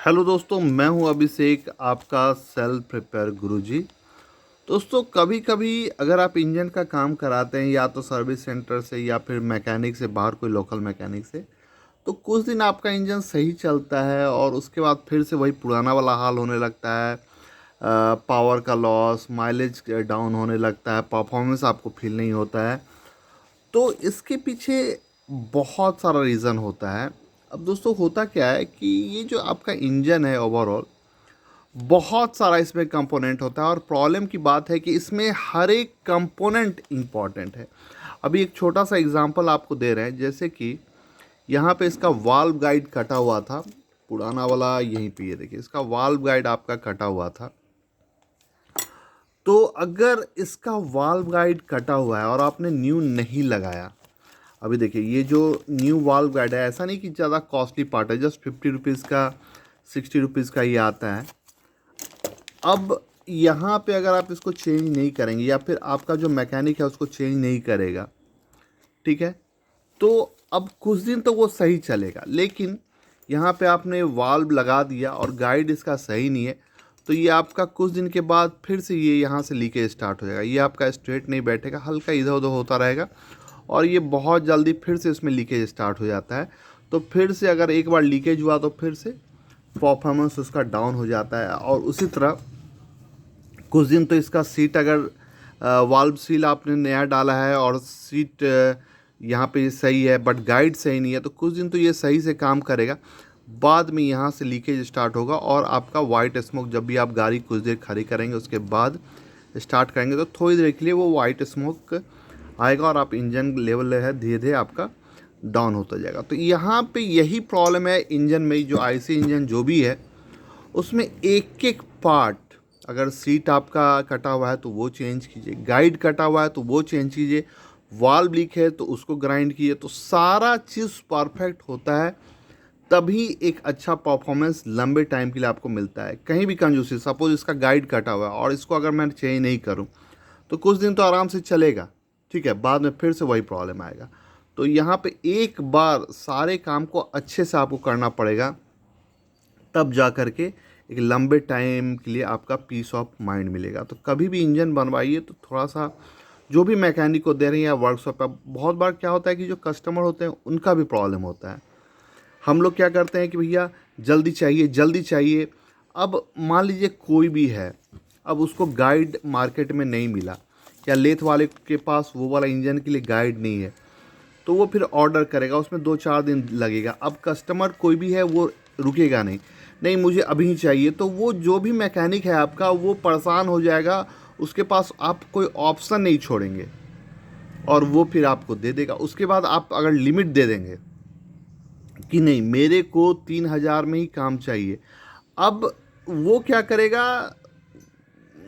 Hello दोस्तों, मैं हूं अभिषेक, आपका सेल्फ प्रिपेयर गुरुजी। दोस्तों, कभी कभी अगर आप इंजन का काम कराते हैं या तो सर्विस सेंटर से या फिर मैकेनिक से, बाहर कोई लोकल मैकेनिक से, तो कुछ दिन आपका इंजन सही चलता है और उसके बाद फिर से वही पुराना वाला हाल होने लगता है। पावर का लॉस, माइलेज डाउन होने लगता है, परफॉर्मेंस आपको फील नहीं होता है। तो इसके पीछे बहुत सारा रीज़न होता है। अब दोस्तों, होता क्या है कि ये जो आपका इंजन है ओवरऑल, बहुत सारा इसमें कंपोनेंट होता है और प्रॉब्लम की बात है कि इसमें हर एक कंपोनेंट इम्पॉर्टेंट है। अभी एक छोटा सा एग्जांपल आपको दे रहे हैं, जैसे कि यहाँ पे इसका वाल्व गाइड कटा हुआ था, पुराना वाला यहीं पे, ये देखिए इसका वाल्व गाइड आपका कटा हुआ था। तो अगर इसका वाल्व गाइड कटा हुआ है और आपने न्यू नहीं लगाया, अभी देखिए ये जो न्यू वाल्व गाइड है, ऐसा नहीं कि ज़्यादा कॉस्टली पार्ट है, जस्ट 50 रुपीज़ का, 60 रुपीज़ का ये आता है। अब यहाँ पे अगर आप इसको चेंज नहीं करेंगे या फिर आपका जो मैकेनिक है उसको चेंज नहीं करेगा, ठीक है, तो अब कुछ दिन तो वो सही चलेगा, लेकिन यहाँ पे आपने वाल्व लगा दिया और गाइड इसका सही नहीं है, तो ये आपका कुछ दिन के बाद फिर से ये यहाँ से लीकेज स्टार्ट हो जाएगा। ये आपका स्ट्रेट नहीं बैठेगा, हल्का इधर उधर होता रहेगा और ये बहुत जल्दी फिर से इसमें लीकेज स्टार्ट हो जाता है। तो फिर से अगर एक बार लीकेज हुआ तो फिर से परफॉर्मेंस उसका डाउन हो जाता है। और उसी तरह कुछ दिन तो इसका सीट, अगर वाल्व सील आपने नया डाला है और सीट यहाँ पे सही है बट गाइड सही नहीं है, तो कुछ दिन तो ये सही से काम करेगा, बाद में यहाँ से लीकेज स्टार्ट होगा और आपका वाइट स्मोक, जब भी आप गाड़ी कुछ देर खड़ी करेंगे उसके बाद स्टार्ट करेंगे तो थोड़ी देर के लिए वो वाइट स्मोक आएगा और आप इंजन लेवल है धीरे धीरे आपका डाउन होता जाएगा। तो यहाँ पे यही प्रॉब्लम है इंजन में। जो आईसी इंजन जो भी है उसमें एक एक पार्ट, अगर सीट आपका कटा हुआ है तो वो चेंज कीजिए, गाइड कटा हुआ है तो वो चेंज कीजिए, वाल्व लीक है तो उसको ग्राइंड कीजिए, तो सारा चीज़ परफेक्ट होता है, तभी एक अच्छा परफॉर्मेंस लंबे टाइम के लिए आपको मिलता है। कहीं भी कंजूसी, सपोज इसका गाइड कटा हुआ है और इसको अगर मैं चेंज नहीं करूं तो कुछ दिन तो आराम से चलेगा, ठीक है, बाद में फिर से वही प्रॉब्लम आएगा। तो यहाँ पे एक बार सारे काम को अच्छे से आपको करना पड़ेगा, तब जा कर के एक लंबे टाइम के लिए आपका पीस ऑफ माइंड मिलेगा। तो कभी भी इंजन बनवाइए तो थोड़ा सा जो भी मैकेनिक को दे रहे हैं या वर्कशॉप पर, बहुत बार क्या होता है कि जो कस्टमर होते हैं उनका भी प्रॉब्लम होता है। हम लोग क्या करते हैं कि भैया जल्दी चाहिए जल्दी चाहिए। अब मान लीजिए कोई भी है, अब उसको गाइड मार्केट में नहीं मिला या लेथ वाले के पास वो वाला इंजन के लिए गाइड नहीं है, तो वो फिर ऑर्डर करेगा, उसमें 2-4 दिन लगेगा। अब कस्टमर कोई भी है वो रुकेगा नहीं, नहीं मुझे अभी ही चाहिए, तो वो जो भी मैकेनिक है आपका वो परेशान हो जाएगा, उसके पास आप कोई ऑप्शन नहीं छोड़ेंगे और वो फिर आपको दे देगा। उसके बाद आप अगर लिमिट दे देंगे कि नहीं मेरे को 3,000 में ही काम चाहिए, अब वो क्या करेगा,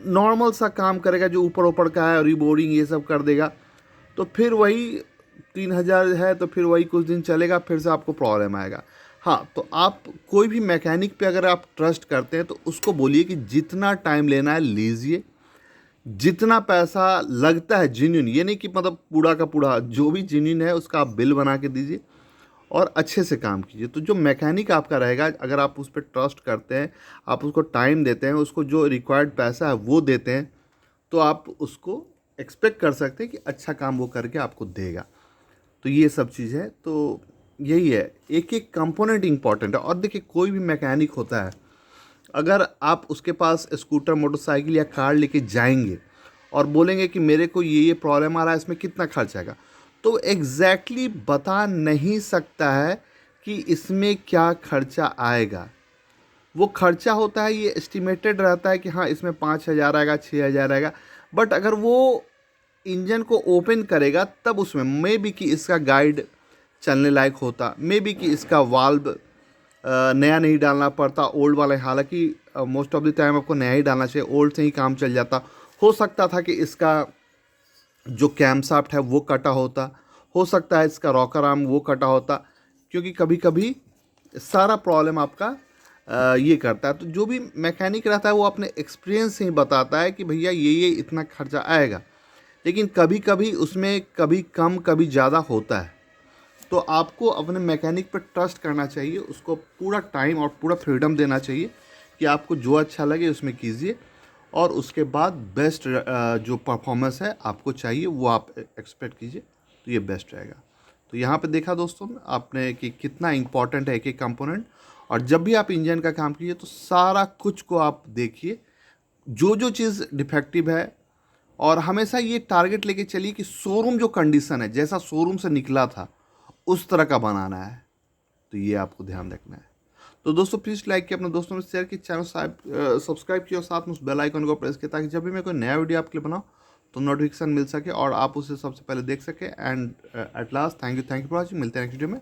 नॉर्मल सा काम करेगा जो ऊपर ऊपर का है, रिबोर्डिंग ये सब कर देगा, तो फिर वही 3,000 है तो फिर वही कुछ दिन चलेगा, फिर से आपको प्रॉब्लम आएगा। हाँ, तो आप कोई भी मैकेनिक पे अगर आप ट्रस्ट करते हैं तो उसको बोलिए कि जितना टाइम लेना है लीजिए, जितना पैसा लगता है जेन्युइन, ये नहीं कि मतलब पूरा का पूरा, जो भी जेन्युइन है उसका आप बिल बना के दीजिए और अच्छे से काम कीजिए। तो जो मैकेनिक आपका रहेगा, अगर आप उस पर ट्रस्ट करते हैं, आप उसको टाइम देते हैं, उसको जो रिक्वायर्ड पैसा है वो देते हैं, तो आप उसको एक्सपेक्ट कर सकते हैं कि अच्छा काम वो करके आपको देगा। तो ये सब चीज़ है, तो यही है, एक एक कंपोनेंट इंपॉर्टेंट है। और देखिए कोई भी मैकेनिक होता है, अगर आप उसके पास स्कूटर, मोटरसाइकिल या कार लेके जाएंगे और बोलेंगे कि मेरे को ये प्रॉब्लम आ रहा है, इसमें कितना खर्च आएगा, तो एग्जैक्टली बता नहीं सकता है कि इसमें क्या खर्चा आएगा। वो खर्चा होता है, ये एस्टिमेटेड रहता है कि हाँ इसमें 5,000 आएगा, 6,000 आएगा, बट अगर वो इंजन को ओपन करेगा तब उसमें मे बी कि इसका गाइड चलने लायक होता, मे बी कि इसका वाल्व नया नहीं डालना पड़ता, ओल्ड वाला, हालांकि मोस्ट ऑफ द टाइम आपको नया ही डालना चाहिए, ओल्ड से ही काम चल जाता। हो सकता था कि इसका जो कैमशाफ्ट है वो कटा होता, हो सकता है इसका रॉकर आर्म वो कटा होता, क्योंकि कभी कभी सारा प्रॉब्लम आपका ये करता है। तो जो भी मैकेनिक रहता है वो अपने एक्सपीरियंस से ही बताता है कि भैया ये इतना खर्चा आएगा, लेकिन कभी कभी उसमें कभी कम कभी ज़्यादा होता है। तो आपको अपने मैकेनिक पर ट्रस्ट करना चाहिए, उसको पूरा टाइम और पूरा फ्रीडम देना चाहिए कि आपको जो अच्छा लगे उसमें कीजिए, और उसके बाद बेस्ट जो परफॉर्मेंस है आपको चाहिए वो आप एक्सपेक्ट कीजिए, तो ये बेस्ट रहेगा। तो यहाँ पे देखा दोस्तों आपने कि कितना इंपॉर्टेंट है एक एक कंपोनेंट। और जब भी आप इंजन का काम कीजिए तो सारा कुछ को आप देखिए, जो जो चीज़ डिफेक्टिव है, और हमेशा ये टारगेट लेके चलिए कि शोरूम जो कंडीशन है, जैसा शोरूम से निकला था उस तरह का बनाना है। तो ये आपको ध्यान रखना है। तो दोस्तों प्लीज़ लाइक किया, अपने दोस्तों में शेयर किया, चैनल सब्सक्राइब किया और साथ में उस बेल आइकन को प्रेस किया, ताकि जब भी मैं कोई नया वीडियो आपके लिए बनाऊँ तो नोटिफिकेशन मिल सके और आप उसे सबसे पहले देख सके। And at last thank you for watching. मिलते हैं नेक्स्ट वीडियो में।